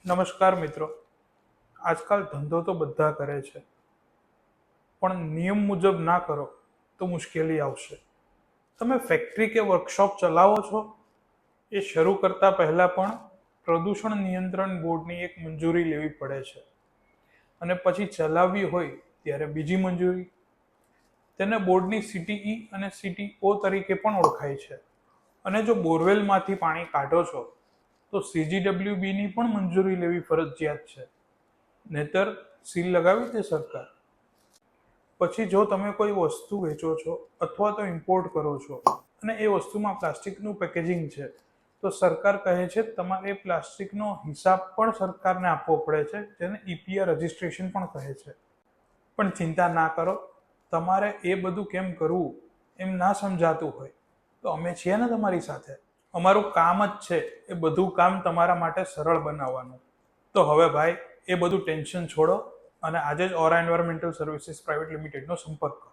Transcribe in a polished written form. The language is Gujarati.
નમસ્કાર મિત્રો. આજકાલ ધંધો તો બધા કરે છે, પણ નિયમ મુજબ ના કરો તો મુશ્કેલી આવશે. તમે ફેક્ટરી કે વર્કશોપ ચલાવો છો, એ શરૂ કરતા પહેલા પણ પ્રદૂષણ નિયંત્રણ બોર્ડની એક મંજૂરી લેવી પડે છે, અને પછી ચલાવવી હોય ત્યારે બીજી મંજૂરી. તેને બોર્ડની સીટીઈ અને સીટીઓ તરીકે પણ ઓળખાય છે. અને જો બોરવેલમાંથી પાણી કાઢો છો તો સીજીડબ્લ્યુબીની પણ મંજૂરી લેવી ફરજિયાત છે, નહીતર સીલ લગાવી દે સરકાર. પછી જો તમે કોઈ વસ્તુ વેચો છો અથવા તો ઇમ્પોર્ટ કરો છો અને એ વસ્તુમાં પ્લાસ્ટિકનું પેકેજિંગ છે, તો સરકાર કહે છે તમારે એ પ્લાસ્ટિકનો હિસાબ પણ સરકારને આપવો પડે છે, જેને ઈપીઆર રજિસ્ટ્રેશન પણ કહે છે. પણ ચિંતા ના કરો, તમારે એ બધું કેમ કરવું એમ ના સમજાતું હોય તો અમે છીએ ને તમારી સાથે. અમારું કામ જ છે એ બધું કામ તમારા માટે સરળ બનાવવાનું. તો હવે ભાઈ, એ બધું ટેન્શન છોડો અને આજે જ ઓરા એન્વાયરમેન્ટલ સર્વિસીસ પ્રાઇવેટ લિમિટેડનો સંપર્ક કરો.